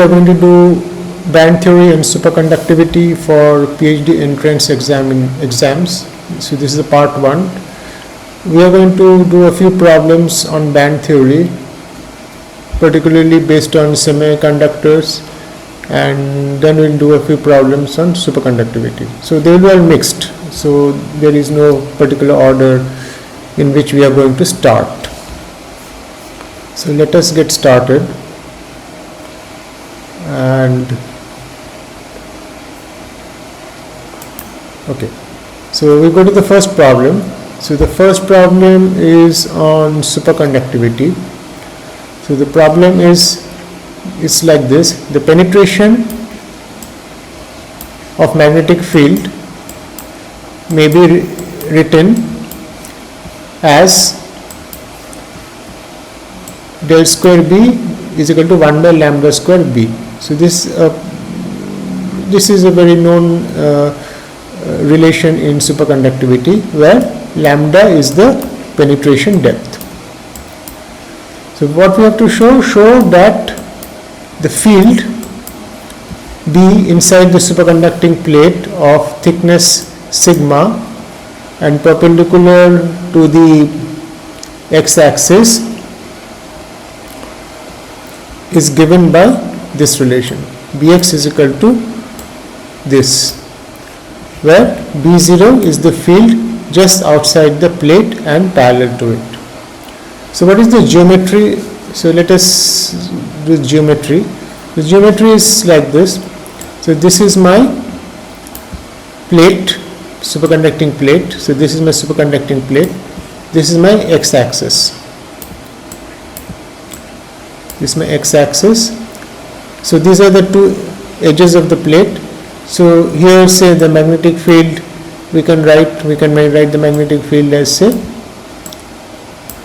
We are going to do band theory and superconductivity for PhD entrance exams. So this is the part 1. We are going to do a few problems on band theory, particularly based on semiconductors, and then we'll do a few problems on superconductivity. So they will be all mixed. So there is no particular order in which we are going to start. So let us get started. And okay, so we go to the first problem. So the first problem is on superconductivity. So the problem is it's like this: the penetration of magnetic field may be written as del square B is equal to 1 by lambda square B. So this is a very known relation in superconductivity, where lambda is the penetration depth. So what we have to show that the field B inside the superconducting plate of thickness sigma and perpendicular to the x-axis is given by this relation. Bx is equal to this, where B0 is the field just outside the plate and parallel to it. So what is the geometry? So let us do geometry. The geometry is like this. So this is my plate, superconducting plate. So this is my superconducting plate. This is my x-axis. This is my x-axis. So these are the two edges of the plate. So here, say the magnetic field, we can write the magnetic field as, say,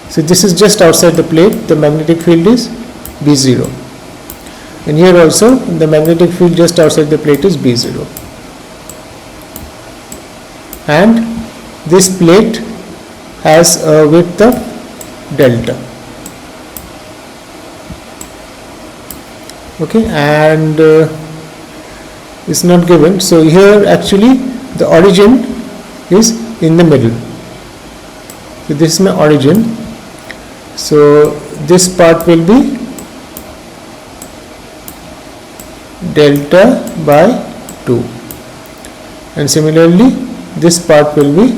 so this is just outside the plate, the magnetic field is B0, and here also the magnetic field just outside the plate is B0, and this plate has a width of delta. Okay, and it's not given. So here actually the origin is in the middle. So this is my origin. So this part will be delta by 2, and similarly this part will be,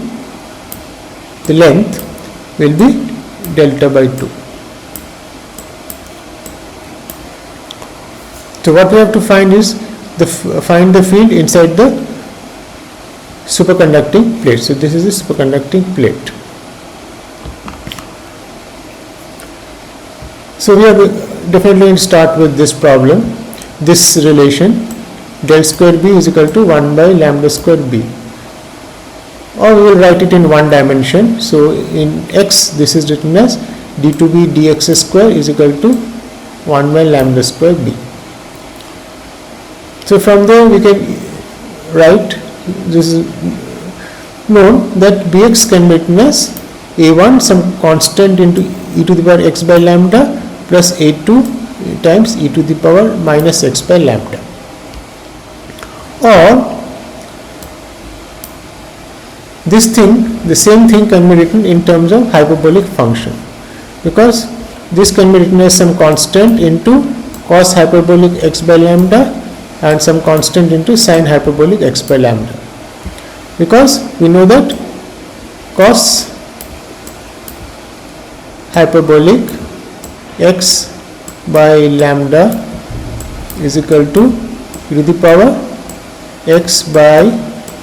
the length will be delta by 2. So what we have to find is find the field inside the superconducting plate. So this is the superconducting plate. So we are definitely going to start with this problem, this relation, del square B is equal to 1 by lambda square B, or we will write it in one dimension. So in x, this is written as d2b dx square is equal to 1 by lambda square B. So from there we can write, this is known that Bx can be written as A1 some constant into e to the power x by lambda plus A2 times e to the power minus x by lambda, or this thing, the same thing can be written in terms of hyperbolic function, because this can be written as some constant into cos hyperbolic x by lambda and some constant into sine hyperbolic x by lambda, because we know that cos hyperbolic x by lambda is equal to e to the power x by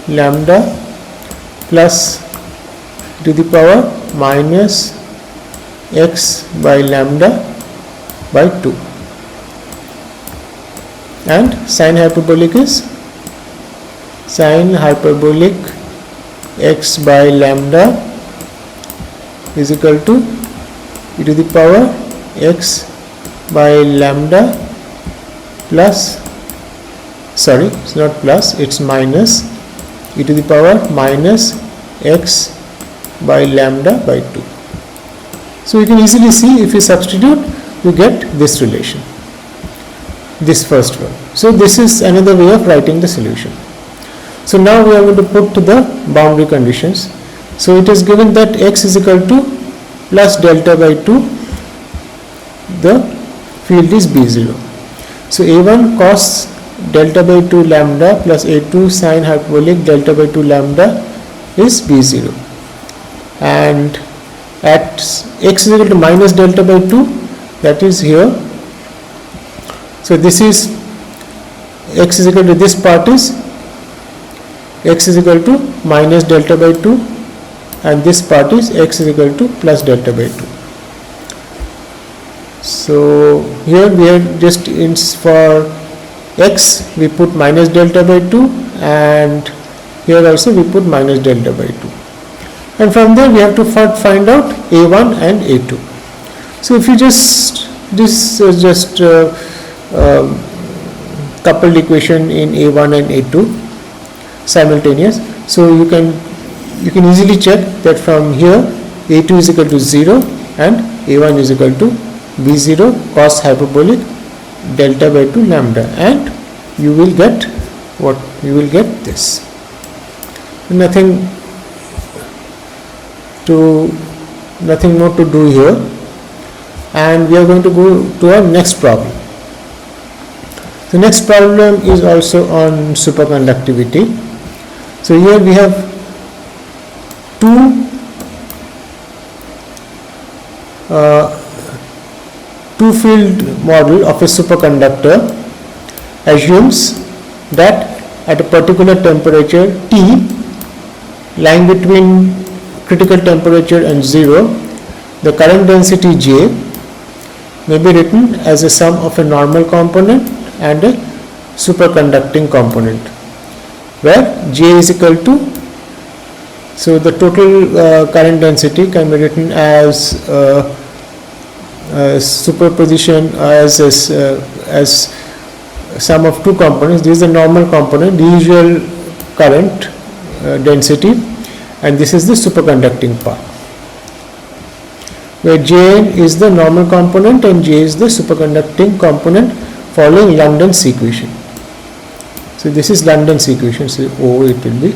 lambda plus e to the power minus x by lambda by 2. And sine hyperbolic is sine hyperbolic x by lambda is equal to e to the power x by lambda plus, sorry, it's not plus, it's minus e to the power minus x by lambda by 2. So you can easily see, if you substitute, you get this relation. this first one. So this is another way of writing the solution. So now we are going to put to the boundary conditions. So it is given that x is equal to plus delta by 2, the field is B0. So A1 cos delta by 2 lambda plus A2 sin hyperbolic delta by 2 lambda is B0. And at x is equal to minus delta by 2, that is here. So this is x is equal to, this part is x is equal to minus delta by 2, and this part is x is equal to plus delta by 2. So here we are just for x we put minus delta by 2, and here also we put minus delta by 2, and from there we have to find out a1 and a2. So if you just, this is just coupled equation in a1 and a2 simultaneous. So you can easily check that from here a2 is equal to 0 and a1 is equal to b0 cos hyperbolic delta by 2 lambda, and you will get what? You will get this. Nothing more to do here, and we are going to go to our next problem. The next problem is also on superconductivity. So here we have two field model of a superconductor assumes that at a particular temperature T, lying between critical temperature and 0, the current density J may be written as a sum of a normal component and a superconducting component, where J is equal to, so the total current density can be written as superposition as sum of two components. This is the normal component, the usual current density, and this is the superconducting part, where Jn is the normal component and J is the superconducting component following London's equation. So this is London's equation, so O it will be.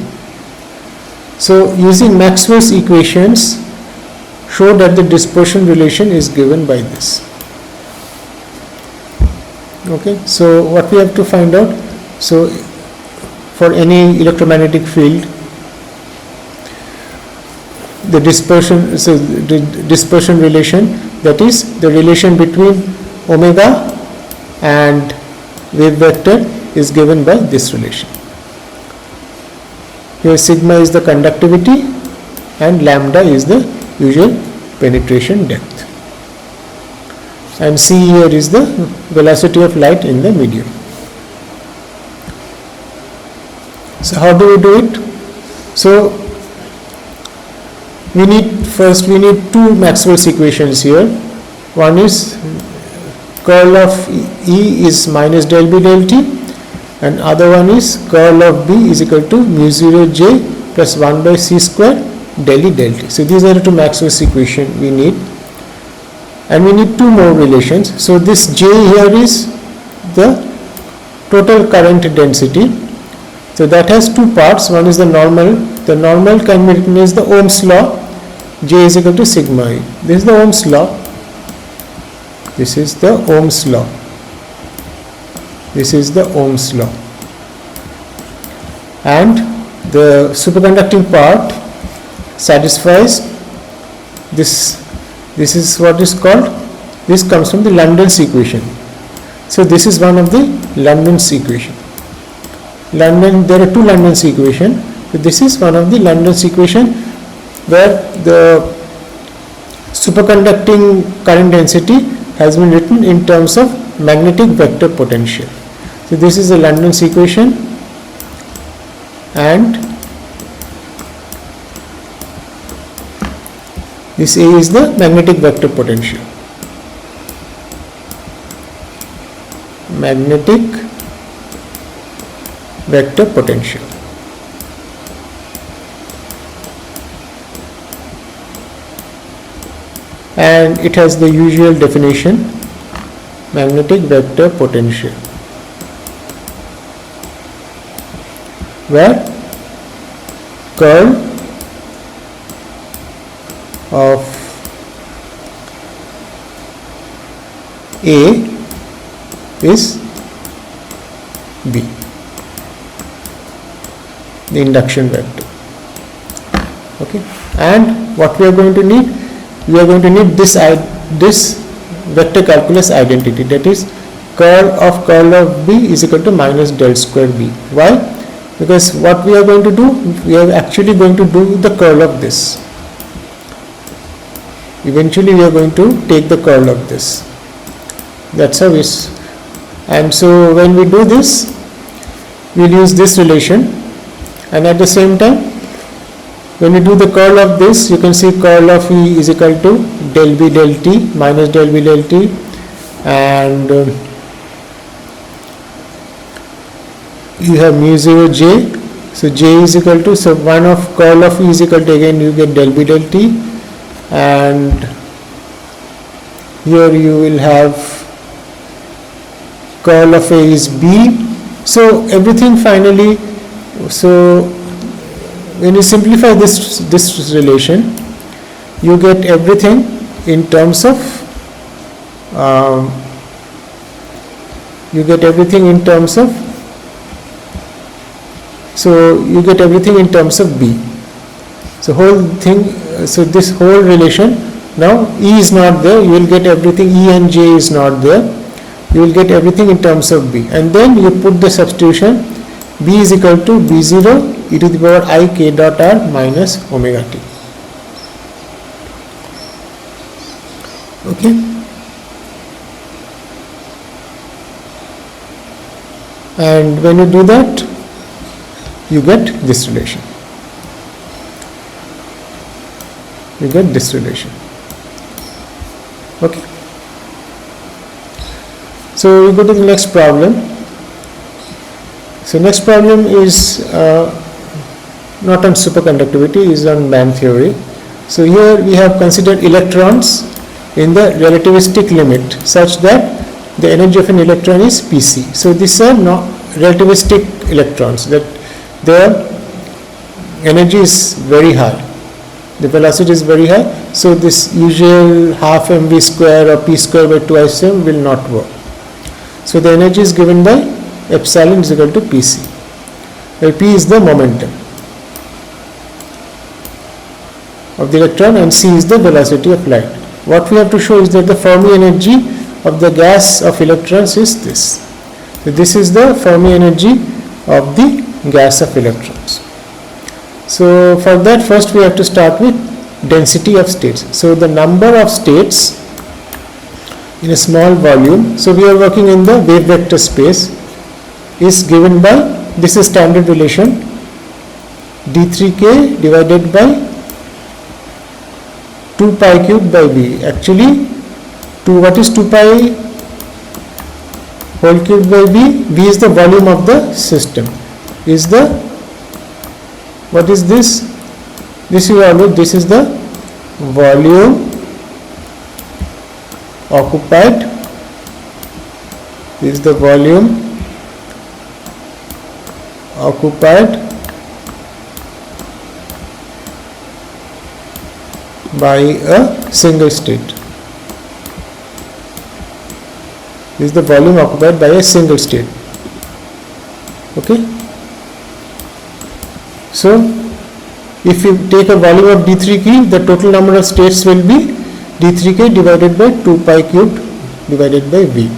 So using Maxwell's equations, show that the dispersion relation is given by this. Okay, so what we have to find out, so for any electromagnetic field, the dispersion, so the dispersion relation, that is the relation between omega and wave vector, is given by this relation. Here sigma is the conductivity and lambda is the usual penetration depth, and c here is the velocity of light in the medium. So how do we do it? So we need two Maxwell's equations here. One is curl of E is minus del B del T, and other one is curl of B is equal to mu 0 J plus 1 by C square del E del T. So these are the two Maxwell's equations we need, and we need two more relations. So this J here is the total current density. So that has two parts. One is the normal. The normal can be written as the Ohm's law. J is equal to sigma E. This is the Ohm's law. This is the Ohm's law. This is the Ohm's law. And the superconducting part satisfies this. This is what is called, this comes from the London's equation. So this is one of the London's equation. There are two London's equation. So this is one of the London's equation, where the superconducting current density has been written in terms of magnetic vector potential. So this is the London's equation, and this A is the magnetic vector potential. Magnetic vector potential. And it has the usual definition, magnetic vector potential. where curl of A is B, the induction vector. Okay, and what we are going to need? We are going to need this vector calculus identity, that is curl of B is equal to minus del square B. Why? Because what we are going to do, we are actually going to do the curl of this. Eventually we are going to take the curl of this. That's how it's, and so when we do this, we'll use this relation, and at the same time, when we do the curl of this, you can see curl of E is equal to del B del T minus del B del T, and you have mu 0 J, so J is equal to, so 1 of curl of E is equal to, again you get del B del T, and here you will have curl of A is B. So everything finally, so when you simplify this relation, you get everything in terms of so you get everything in terms of B. So whole thing, so this whole relation, now E is not there, you will get everything, E and J is not there, you will get everything in terms of B, and then you put the substitution, B is equal to B0 e to the power I k dot r minus omega t. Okay, and when you do that, you get this relation. You get this relation. Okay, so we go to the next problem. So next problem is not on superconductivity, is on band theory. So here we have considered electrons in the relativistic limit such that the energy of an electron is Pc. So these are not relativistic electrons, that their energy is very high, the velocity is very high, so this usual half mv square or p square by 2m will not work. So the energy is given by epsilon is equal to Pc, where P is the momentum of the electron and C is the velocity of light. What we have to show is that the Fermi energy of the gas of electrons is this. So this is the Fermi energy of the gas of electrons. So for that, first we have to start with density of states. So the number of states in a small volume, so we are working in the wave vector space, is given by, this is standard relation, d3k divided by 2 pi cube by b. Actually, what is 2 pi whole cube by b? B is the volume of the system. Is the, what is this? This you all know, this is the volume occupied. This is the volume occupied by a single state. This is the volume occupied by a single state. Okay. So if you take a volume of d3k, the total number of states will be d3k divided by 2 pi cubed divided by v.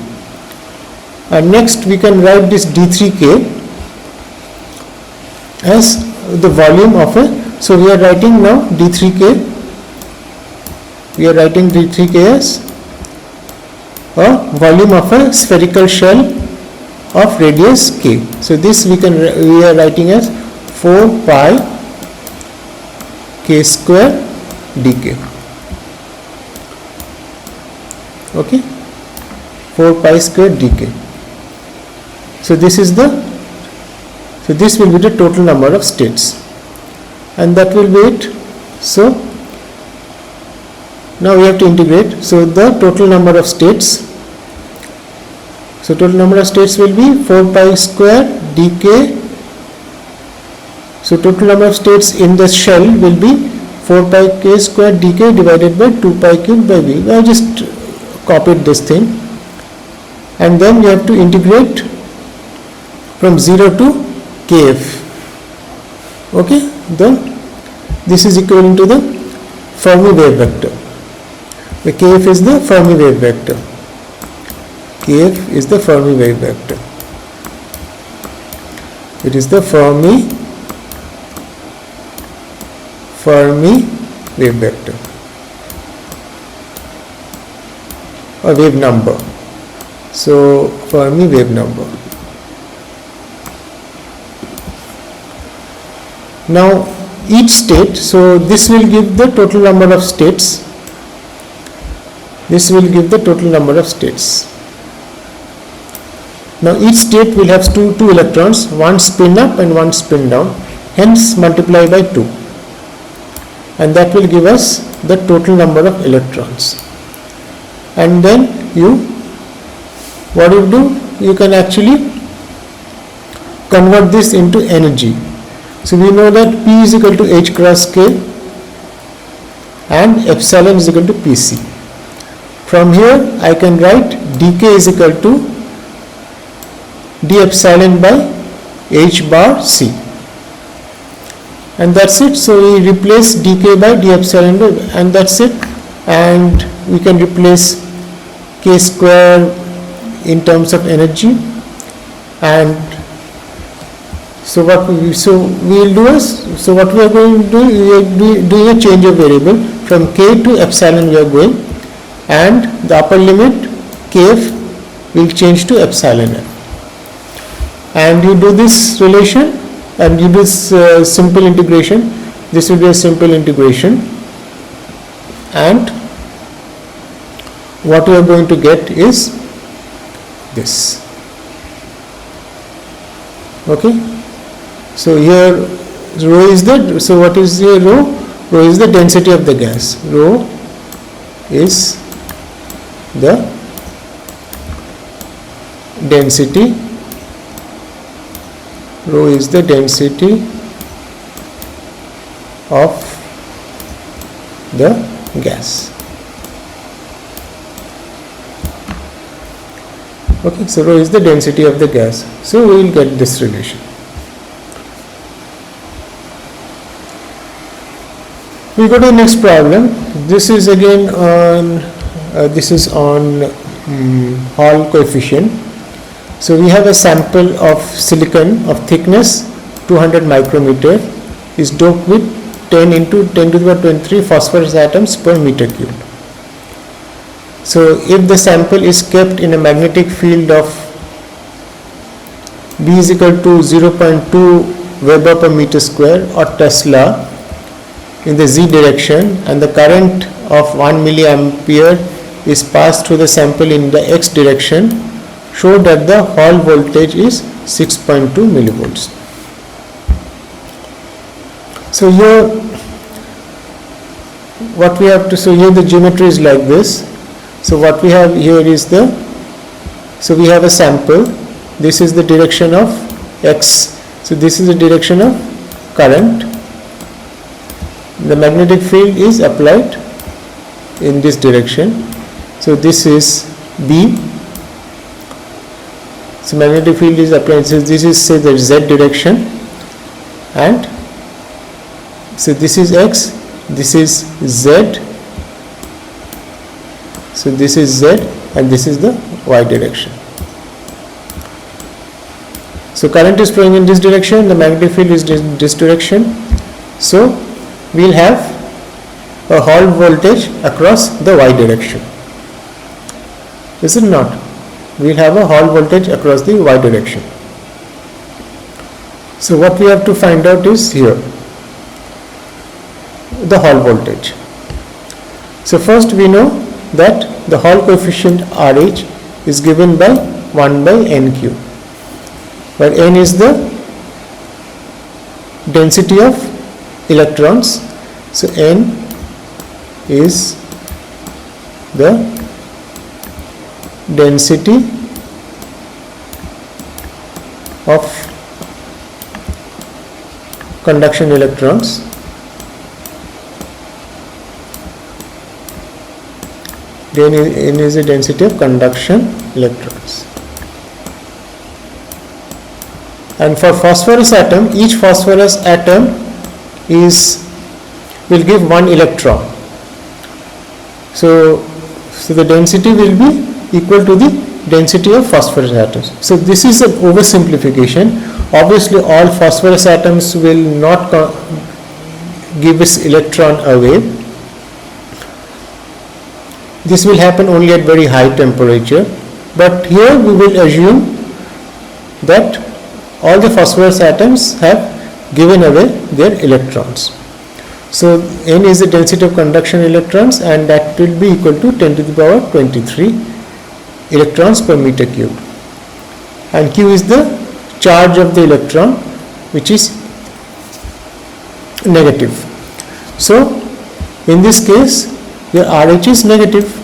And next we can write this d3k as the volume of a, so we are writing now d3k, we are writing d3k as a volume of a spherical shell of radius k. So this we are writing as 4 pi k square dk. Okay, 4 pi square dk. So this is the, so this will be the total number of states, and that will be it. So now we have to integrate. So the total number of states, so total number of states will be 4 pi square dk So total number of states in the shell will be 4 pi k square dk divided by 2 pi cube by v. I just copied this thing, and then you have to integrate from 0 to kf. Okay, then this is equivalent to the Fermi wave vector. The kf is the Fermi wave vector. Kf is the Fermi wave vector. It is the Fermi wave vector or wave number. So Fermi wave number. Now each state, so this will give the total number of states. This will give the total number of states. Now each state will have two electrons, one spin up and one spin down, hence multiply by 2, and that will give us the total number of electrons. And then what you do, you can actually convert this into energy. So we know that P is equal to H cross K and epsilon is equal to Pc. From here I can write dk is equal to d epsilon by H bar C, and that's it. So we replace dk by d epsilon by, and that's it, and we can replace k square in terms of energy. And so what we will do is, so what we are going to do, we are doing a change of variable from k to epsilon we are going, and the upper limit kf will change to epsilon f. And you do this relation and you do this simple integration. This will be a simple integration, and what we are going to get is this. Okay, so here rho is the, so what is here rho? Rho is the density of the gas. Rho is the density. Rho is the density of the gas. Okay, so rho is the density of the gas. So we will get this relation. We go to the next problem. This is again on Hall coefficient. So we have a sample of silicon of thickness 200 micrometer is doped with 10 into 10 to the power 23 phosphorus atoms per meter cube. So if the sample is kept in a magnetic field of B is equal to 0.2 Weber per meter square or Tesla in the Z direction, and the current of 1 milliampere is passed through the sample in the X direction, show that the Hall voltage is 6.2 millivolts. So here what we have to, so here the geometry is like this. So what we have here is so we have a sample. This is the direction of X. So this is the direction of current. The magnetic field is applied in this direction. So this is B. So magnetic field is applied. So this is, say, the Z direction, and so this is X, this is Z. So this is Z and this is the Y direction. So current is flowing in this direction, the magnetic field is this direction. So we will have a Hall voltage across the Y direction. Is it not? We will have a Hall voltage across the Y direction. So what we have to find out is here the Hall voltage. So first we know that the Hall coefficient RH is given by 1 by NQ, where N is the density of electrons. So N is the density of conduction electrons. Then N is the density of conduction electrons. And for phosphorus atom, each phosphorus atom will give one electron. So the density will be equal to the density of phosphorus atoms. So this is an oversimplification. Obviously all phosphorus atoms will not give its electron away. This will happen only at very high temperature, but here we will assume that all the phosphorus atoms have given away their electrons. So N is the density of conduction electrons, and that will be equal to 10 to the power 23 electrons per meter cube. And Q is the charge of the electron, which is negative. So in this case your RH is negative.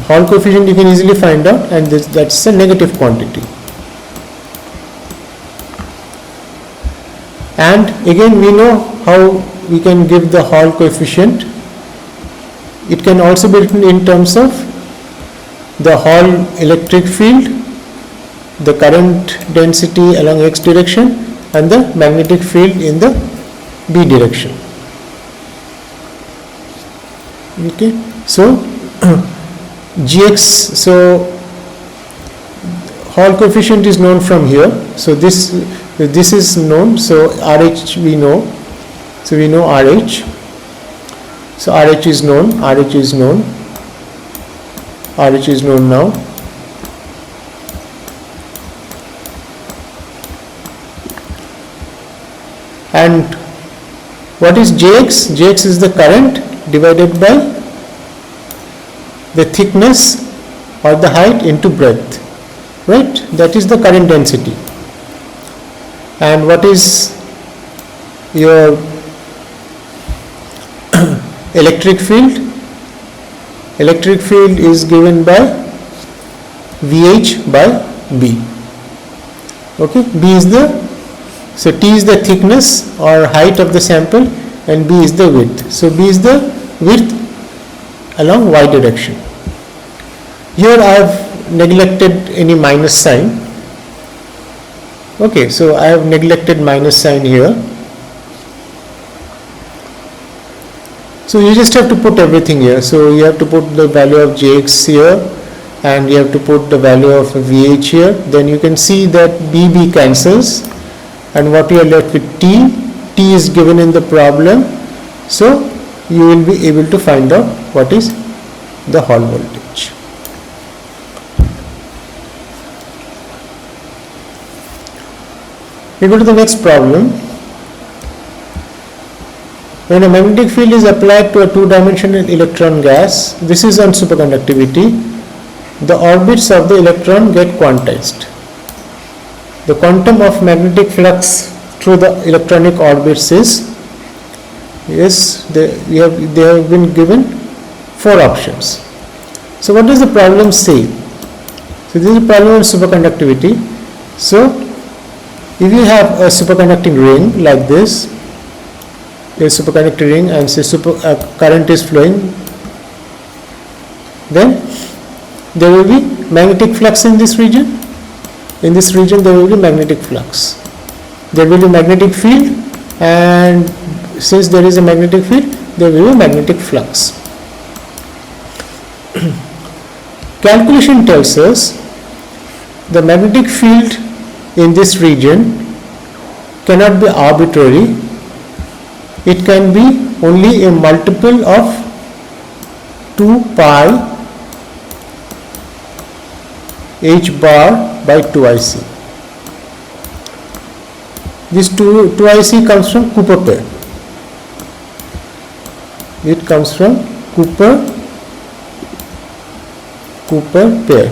Hall coefficient you can easily find out, and that's a negative quantity. And again we know how we can give the Hall coefficient. It can also be written in terms of the Hall electric field, the current density along x direction, and the magnetic field in the b direction. Okay, so Gx, so Hall coefficient is known from here. So this is known. So RH we know. So we know RH. So RH is known. RH is known. RH is known now. And what is Jx? Jx is the current divided by the thickness or the height into breadth, right? That is the current density. And what is your electric field? Electric field is given by VH by B. Okay, B is so T is the thickness or height of the sample, and B is the width. So B is the width along y direction. Here I have neglected any minus sign. Okay, so I have neglected minus sign here. So you just have to put everything here. So you have to put the value of Jx here, and you have to put the value of VH here. Then you can see that BB cancels, and what you are left with T. T is given in the problem. So you will be able to find out what is the Hall voltage. We go to the next problem. When a magnetic field is applied to a two-dimensional electron gas, this is on superconductivity, the orbits of the electron get quantized. The quantum of magnetic flux through the electronic orbits is, they have been given 4 options. So what does the problem say? So this is a problem on superconductivity. So if you have a superconducting ring like this, a superconducting ring, and say current is flowing, then there will be magnetic flux in this region. In this region there will be magnetic flux. There will be magnetic field, and since there is a magnetic field, there will be magnetic flux. Calculation tells us the magnetic field in this region cannot be arbitrary. It can be only a multiple of 2 pi h bar by 2IC. This 2IC comes from Cooper pair. It comes from Cooper pair.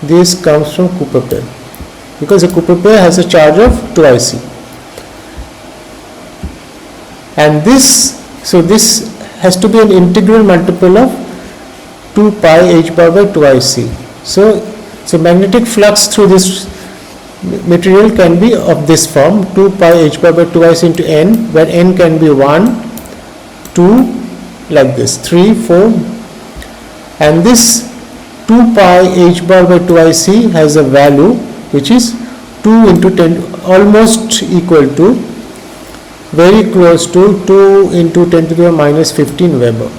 This comes from Cooper pair because a Cooper pair has a charge of 2IC. And this has to be an integral multiple of 2 pi h bar by 2IC. So magnetic flux through this material can be of this form: 2 pi h bar by 2ic into n, where n can be 1, 2, like this, 3, 4, and this 2 pi h bar by 2ic has a value which is 2 into 10, almost equal to, very close to 2 into 10 to the minus 15 Weber.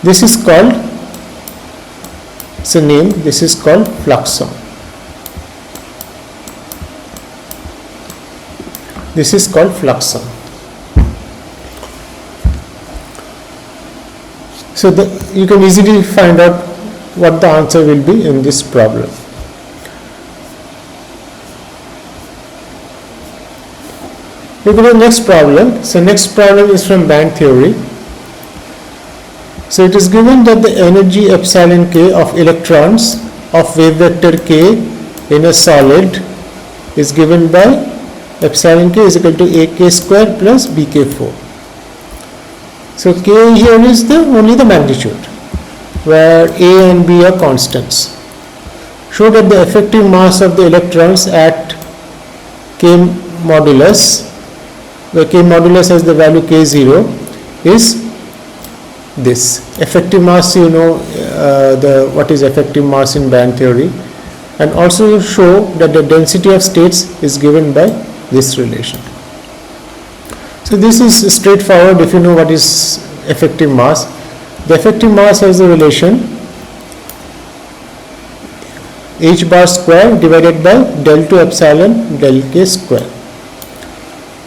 This is called, it's a name, this is called fluxon. This is called fluxon. So you can easily find out what the answer will be in this problem. We go to the next problem. So next problem is from band theory. So it is given that the energy epsilon k of electrons of wave vector k in a solid is given by epsilon k is equal to ak square plus bk4. So k here is only the magnitude, where a and b are constants. Show that the effective mass of the electrons at k modulus, where k modulus has the value k0, is this. Effective mass, you know what is effective mass in band theory, and also show that the density of states is given by this relation. So this is straightforward if you know what is effective mass. The effective mass has the relation h bar square divided by del 2 epsilon del k square.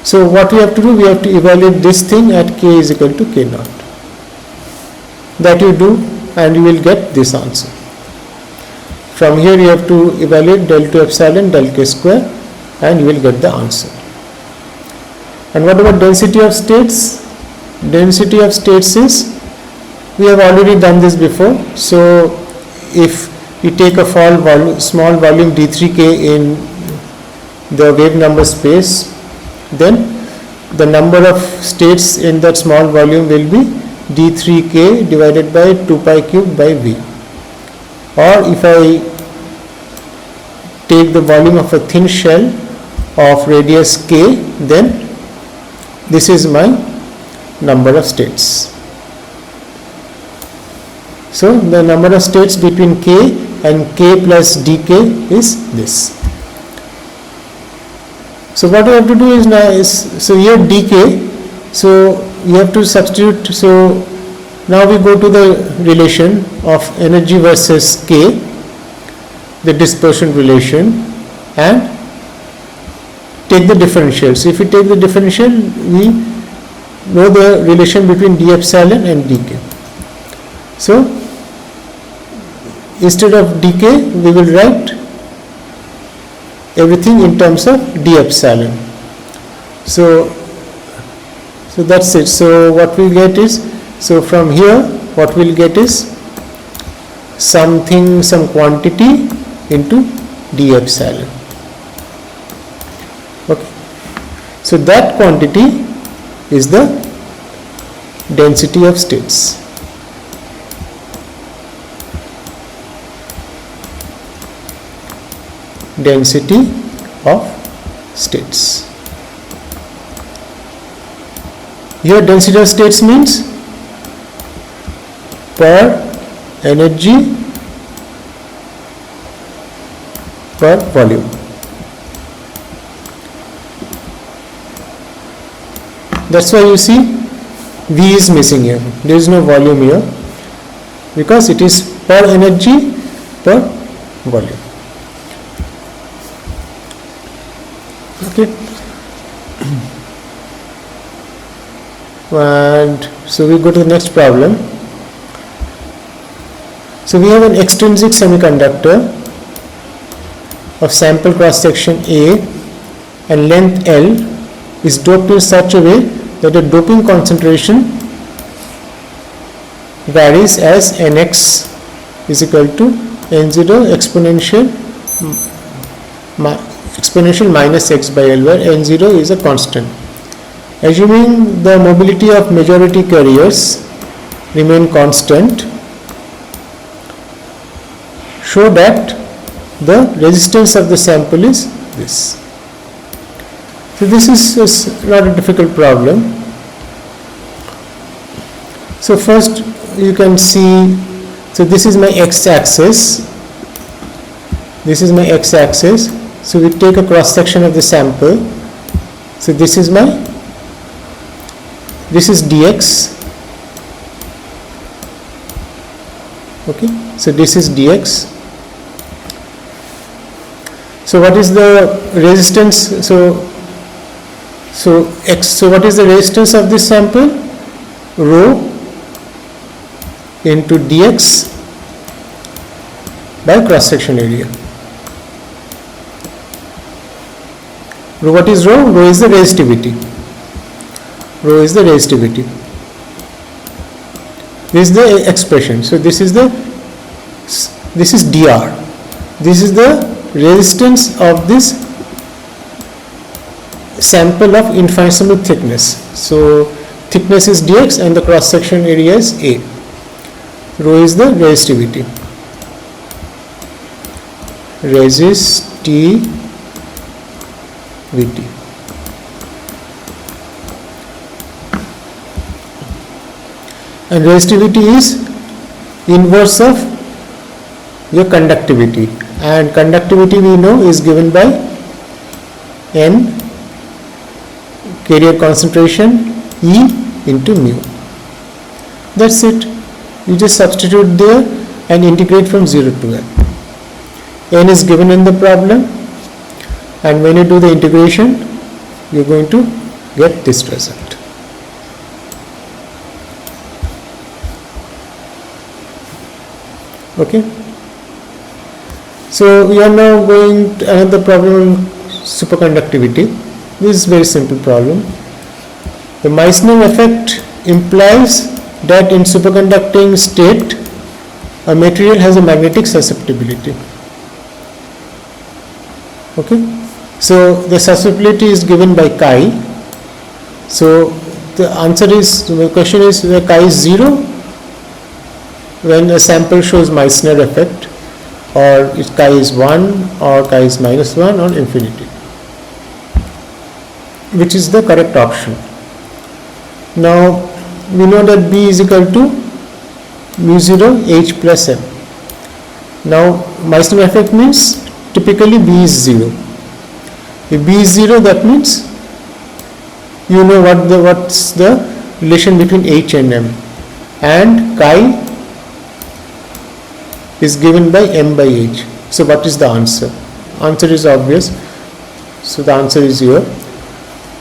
So what we have to do, we have to evaluate this thing at k is equal to k naught. That you do, and you will get this answer. From here you have to evaluate del 2 epsilon del k square, and you will get the answer. And what about density of states? Density of states is, we have already done this before. So if you take a small volume d3k in the wave number space, then the number of states in that small volume will be d3k divided by 2 pi cube by v. Or if I take the volume of a thin shell of radius k, then this is my number of states. So the number of states between k and k plus dk is this. So what we have to do is now so here dk, so you have to substitute. So now we go to the relation of energy versus k, the dispersion relation, and take the differential. So if we take the differential, we know the relation between d epsilon and dk. So instead of dk, we will write everything in terms of d epsilon. So that's it. So what we get is, so from here what we'll get is some quantity into d epsilon. Okay. So that quantity is the density of states. Density of states. Here density of states means per energy per volume. That's why you see V is missing here. There is no volume here because it is per energy per volume. Okay. And so we go to the next problem. So we have an extrinsic semiconductor of sample cross section A and length L is doped in such a way that the doping concentration varies as Nx is equal to N0 exponential minus x by L, where N0 is a constant. Assuming the mobility of majority carriers remain constant, show that the resistance of the sample is this. So this is not a difficult problem. So first you can see, so this is my x-axis, this is my x-axis. So we take a cross section of the sample. So this is dx. Okay, so this is dx. So what is the resistance? So what is the resistance of this sample? Rho into dx by cross section area. Rho, what is rho? Rho is the resistivity. Rho is the resistivity. This is the expression. So this is dr. This is the resistance of this sample of infinitesimal thickness. So thickness is dx and the cross section area is a. Rho is the resistivity. Resistivity. And resistivity is inverse of your conductivity, and conductivity we know is given by N, carrier concentration, E into mu. That's it. You just substitute there and integrate from 0 to N. N is given in the problem, and when you do the integration you are going to get this result. Okay, so we are now going to another problem on superconductivity. This is very simple problem. The Meissner effect implies that in superconducting state a material has a magnetic susceptibility. Okay, so the susceptibility is given by chi. So the answer is, the question is where chi is 0 when a sample shows Meissner effect, or if chi is 1 or chi is -1 or infinity. Which is the correct option? Now we know that B is equal to mu 0 H plus M. Now Meissner effect means typically B is 0. If B is 0, that means you know what's the relation between H and M, and chi is given by M by H. So what is the answer? Answer is obvious. So the answer is here.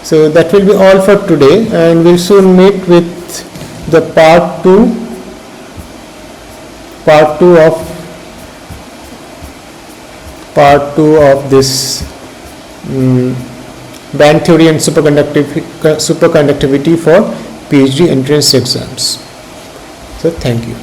So that will be all for today, and we'll soon meet with the part 2 of this band theory and superconductivity for PhD entrance exams. So thank you.